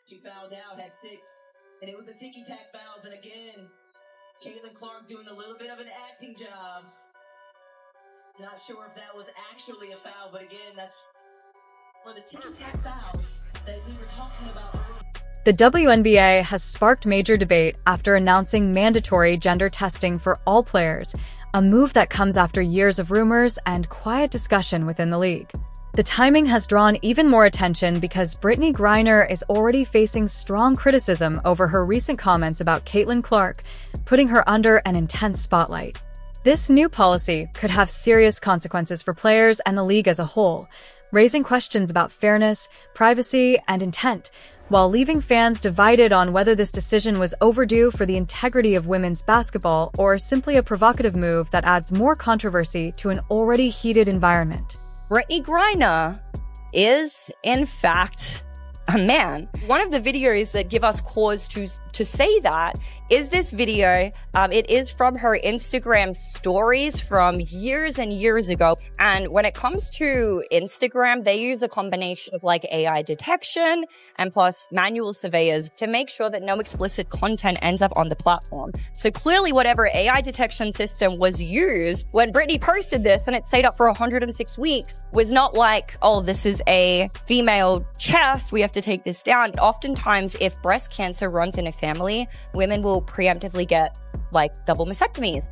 She fouled out, had 6, and it was a ticky-tack fouls. And again, Caitlin Clark doing a little bit of an acting job. Not sure if that was actually a foul, but again, that's for the ticky-tack fouls that we were talking about earlier. The WNBA has sparked major debate after announcing mandatory gender testing for all players, a move that comes after years of rumors and quiet discussion within the league. The timing has drawn even more attention because Brittney Griner is already facing strong criticism over her recent comments about Caitlin Clark, putting her under an intense spotlight. This new policy could have serious consequences for players and the league as a whole, raising questions about fairness, privacy, and intent, while leaving fans divided on whether this decision was overdue for the integrity of women's basketball or simply a provocative move that adds more controversy to an already heated environment. Brittney Griner is, in fact, a man. One of the videos that give us cause to say that is this video. It is from her Instagram stories from years and years ago. And when it comes to Instagram, they use a combination of like AI detection and plus manual surveyors to make sure that no explicit content ends up on the platform. So clearly whatever AI detection system was used when Brittney posted this and it stayed up for 106 weeks was not like, oh, this is a female chest, we have to take this down. Oftentimes, if breast cancer runs in a family, women will preemptively get like double mastectomies.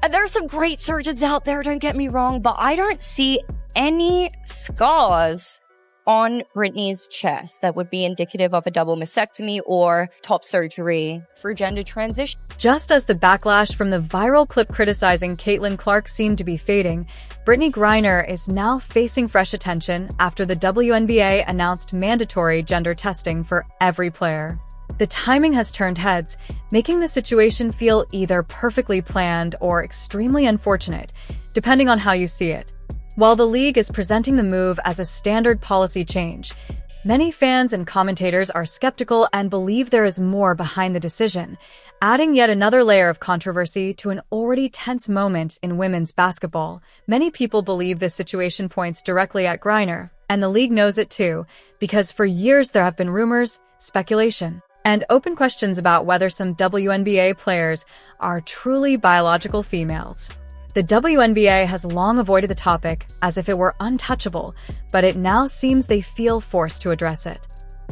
And there are some great surgeons out there, don't get me wrong, but I don't see any scars on Brittney's chest that would be indicative of a double mastectomy or top surgery for gender transition. Just as the backlash from the viral clip criticizing Caitlin Clark seemed to be fading, Brittney Griner is now facing fresh attention after the WNBA announced mandatory gender testing for every player. The timing has turned heads, making the situation feel either perfectly planned or extremely unfortunate, depending on how you see it. While the league is presenting the move as a standard policy change, many fans and commentators are skeptical and believe there is more behind the decision, adding yet another layer of controversy to an already tense moment in women's basketball. Many people believe this situation points directly at Griner, and the league knows it too, because for years there have been rumors, speculation, and open questions about whether some WNBA players are truly biological females. The WNBA has long avoided the topic as if it were untouchable, but it now seems they feel forced to address it.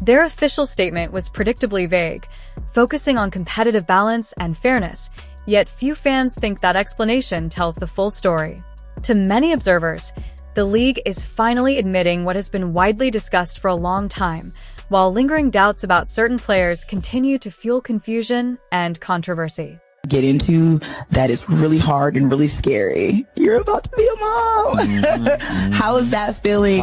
Their official statement was predictably vague, focusing on competitive balance and fairness, yet few fans think that explanation tells the full story. To many observers, the league is finally admitting what has been widely discussed for a long time, while lingering doubts about certain players continue to fuel confusion and controversy. Get into that is really hard and really scary. You're about to be a mom. How is that feeling?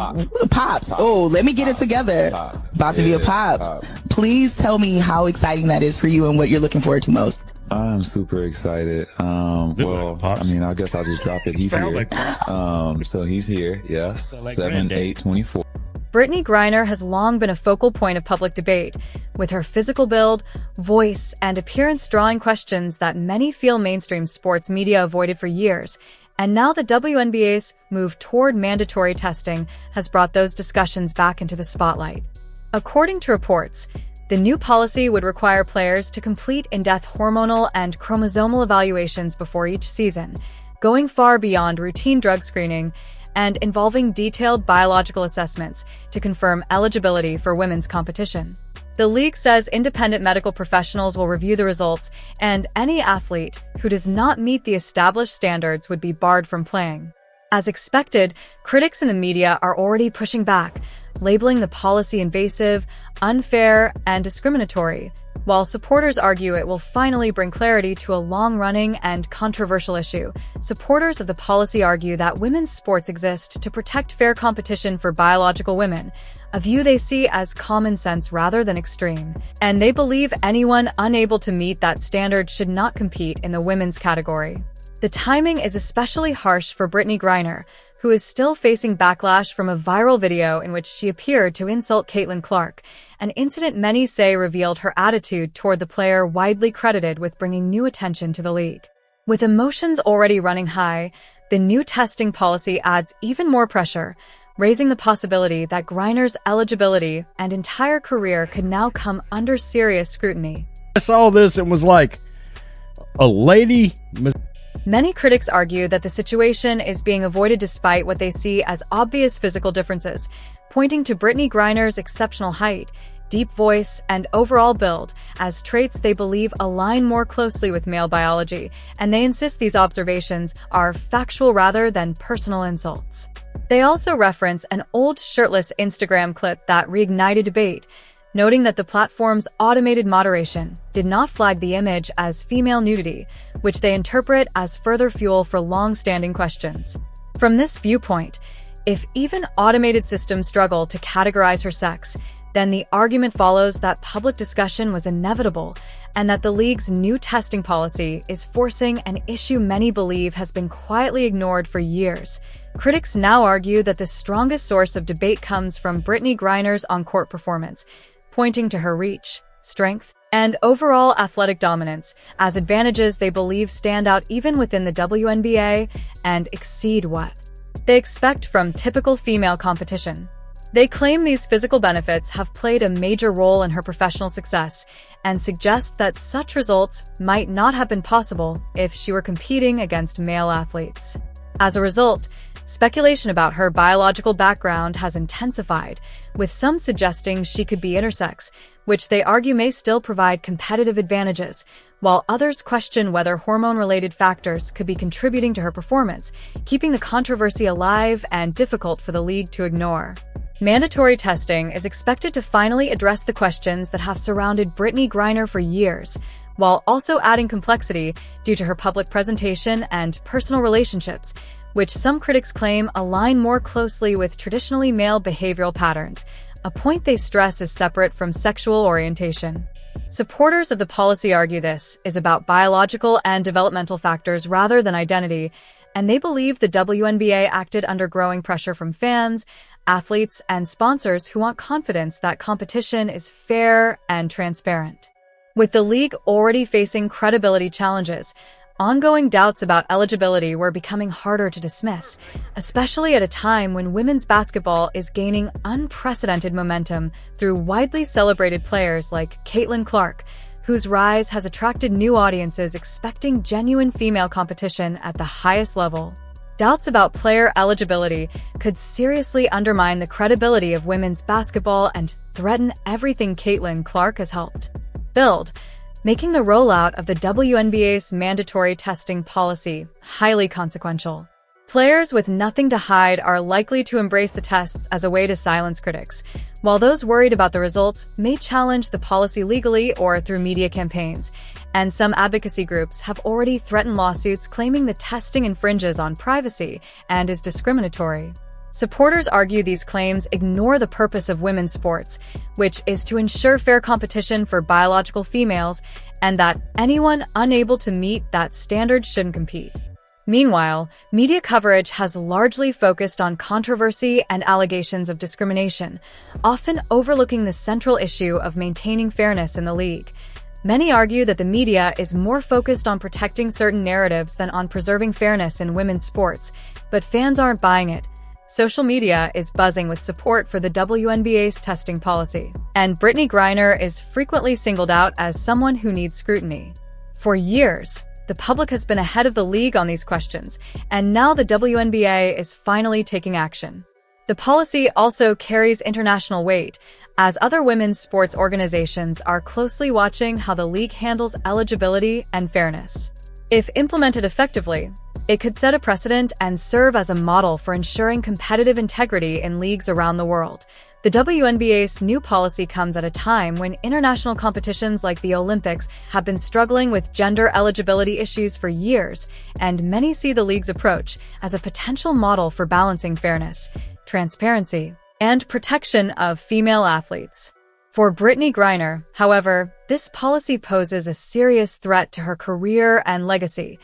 Pops. Oh, let me get it together. About to be a pops. Please tell me how exciting that is for you and what you're looking forward to most. I'm super excited. Well, I mean, I guess I'll just drop it. He's here. So he's here. Yes. 7/8/24. Brittney Griner has long been a focal point of public debate, with her physical build, voice, and appearance drawing questions that many feel mainstream sports media avoided for years. And now the WNBA's move toward mandatory testing has brought those discussions back into the spotlight. According to reports, the new policy would require players to complete in-depth hormonal and chromosomal evaluations before each season, going far beyond routine drug screening and involving detailed biological assessments to confirm eligibility for women's competition. The league says independent medical professionals will review the results, and any athlete who does not meet the established standards would be barred from playing. As expected, critics in the media are already pushing back, labeling the policy invasive, unfair, and discriminatory, while supporters argue it will finally bring clarity to a long-running and controversial issue. Supporters of the policy argue that women's sports exist to protect fair competition for biological women, a view they see as common sense rather than extreme, and they believe anyone unable to meet that standard should not compete in the women's category. The timing is especially harsh for Brittney Griner, who is still facing backlash from a viral video in which she appeared to insult Caitlin Clark, an incident many say revealed her attitude toward the player widely credited with bringing new attention to the league. With emotions already running high, the new testing policy adds even more pressure, raising the possibility that Griner's eligibility and entire career could now come under serious scrutiny. I saw this and was like, a lady. Many critics argue that the situation is being avoided despite what they see as obvious physical differences, pointing to Brittney Griner's exceptional height, deep voice, and overall build as traits they believe align more closely with male biology, and they insist these observations are factual rather than personal insults. They also reference an old shirtless Instagram clip that reignited debate, noting that the platform's automated moderation did not flag the image as female nudity, which they interpret as further fuel for long-standing questions. From this viewpoint, if even automated systems struggle to categorize her sex, then the argument follows that public discussion was inevitable and that the league's new testing policy is forcing an issue many believe has been quietly ignored for years. Critics now argue that the strongest source of debate comes from Brittney Griner's on-court performance, pointing to her reach, strength, and overall athletic dominance as advantages they believe stand out even within the WNBA and exceed what they expect from typical female competition. They claim these physical benefits have played a major role in her professional success and suggest that such results might not have been possible if she were competing against male athletes. As a result, speculation about her biological background has intensified, with some suggesting she could be intersex, which they argue may still provide competitive advantages, while others question whether hormone-related factors could be contributing to her performance, keeping the controversy alive and difficult for the league to ignore. Mandatory testing is expected to finally address the questions that have surrounded Brittney Griner for years, while also adding complexity due to her public presentation and personal relationships, which some critics claim align more closely with traditionally male behavioral patterns, a point they stress is separate from sexual orientation. Supporters of the policy argue this is about biological and developmental factors rather than identity, and they believe the WNBA acted under growing pressure from fans, athletes, and sponsors who want confidence that competition is fair and transparent. With the league already facing credibility challenges, ongoing doubts about eligibility were becoming harder to dismiss, especially at a time when women's basketball is gaining unprecedented momentum through widely celebrated players like Caitlin Clark, whose rise has attracted new audiences expecting genuine female competition at the highest level. Doubts about player eligibility could seriously undermine the credibility of women's basketball and threaten everything Caitlin Clark has helped build, making the rollout of the WNBA's mandatory testing policy highly consequential. Players with nothing to hide are likely to embrace the tests as a way to silence critics, while those worried about the results may challenge the policy legally or through media campaigns, and some advocacy groups have already threatened lawsuits claiming the testing infringes on privacy and is discriminatory. Supporters argue these claims ignore the purpose of women's sports, which is to ensure fair competition for biological females, and that anyone unable to meet that standard shouldn't compete. Meanwhile, media coverage has largely focused on controversy and allegations of discrimination, often overlooking the central issue of maintaining fairness in the league. Many argue that the media is more focused on protecting certain narratives than on preserving fairness in women's sports, but fans aren't buying it. Social media is buzzing with support for the WNBA's testing policy, and Brittney Griner is frequently singled out as someone who needs scrutiny. For years, the public has been ahead of the league on these questions, and now the WNBA is finally taking action. The policy also carries international weight, as other women's sports organizations are closely watching how the league handles eligibility and fairness. If implemented effectively, it could set a precedent and serve as a model for ensuring competitive integrity in leagues around the world. The WNBA's new policy comes at a time when international competitions like the Olympics have been struggling with gender eligibility issues for years, and many see the league's approach as a potential model for balancing fairness, transparency, and protection of female athletes. For Brittney Griner, however, this policy poses a serious threat to her career and legacy.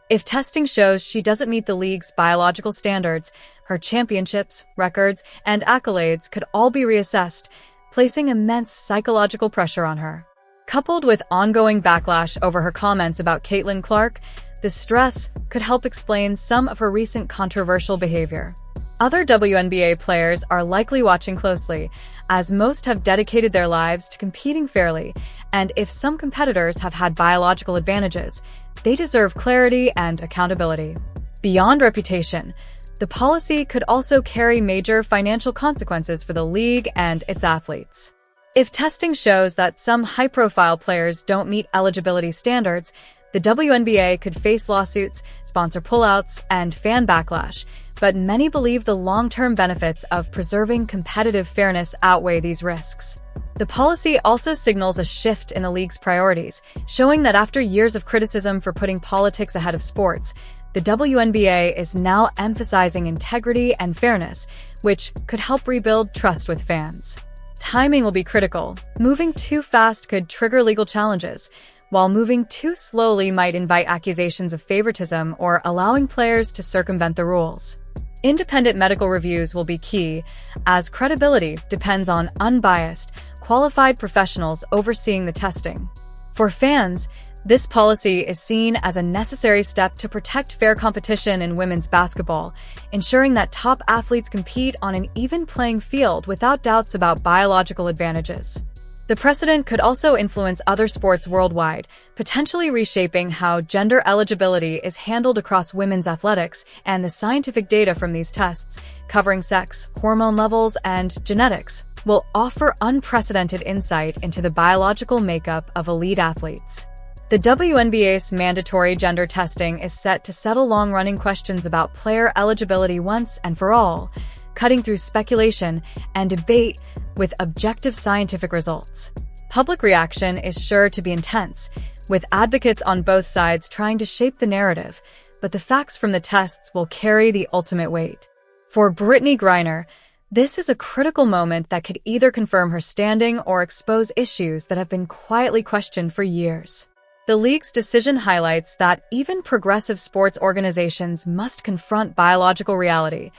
If testing shows she doesn't meet the league's biological standards, her championships, records, and accolades could all be reassessed, placing immense psychological pressure on her. Coupled with ongoing backlash over her comments about Caitlin Clark, the stress could help explain some of her recent controversial behavior. Other WNBA players are likely watching closely, as most have dedicated their lives to competing fairly, and if some competitors have had biological advantages, they deserve clarity and accountability. Beyond reputation, the policy could also carry major financial consequences for the league and its athletes. If testing shows that some high-profile players don't meet eligibility standards, the WNBA could face lawsuits, sponsor pullouts, and fan backlash, but many believe the long-term benefits of preserving competitive fairness outweigh these risks. The policy also signals a shift in the league's priorities, showing that after years of criticism for putting politics ahead of sports, the WNBA is now emphasizing integrity and fairness, which could help rebuild trust with fans. Timing will be critical. Moving too fast could trigger legal challenges, while moving too slowly might invite accusations of favoritism or allowing players to circumvent the rules. Independent medical reviews will be key, as credibility depends on unbiased, qualified professionals overseeing the testing. For fans, this policy is seen as a necessary step to protect fair competition in women's basketball, ensuring that top athletes compete on an even playing field without doubts about biological advantages. The precedent could also influence other sports worldwide, potentially reshaping how gender eligibility is handled across women's athletics, and the scientific data from these tests, covering sex, hormone levels, and genetics, will offer unprecedented insight into the biological makeup of elite athletes. The WNBA's mandatory gender testing is set to settle long-running questions about player eligibility once and for all, cutting through speculation and debate with objective scientific results. Public reaction is sure to be intense, with advocates on both sides trying to shape the narrative, but the facts from the tests will carry the ultimate weight. For Brittney Griner, this is a critical moment that could either confirm her standing or expose issues that have been quietly questioned for years. The league's decision highlights that even progressive sports organizations must confront biological reality.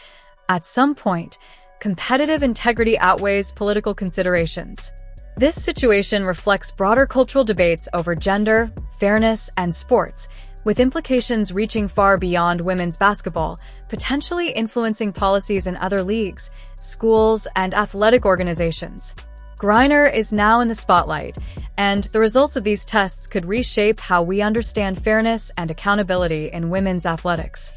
At some point, competitive integrity outweighs political considerations. This situation reflects broader cultural debates over gender, fairness, and sports, with implications reaching far beyond women's basketball, potentially influencing policies in other leagues, schools, and athletic organizations. Griner is now in the spotlight, and the results of these tests could reshape how we understand fairness and accountability in women's athletics.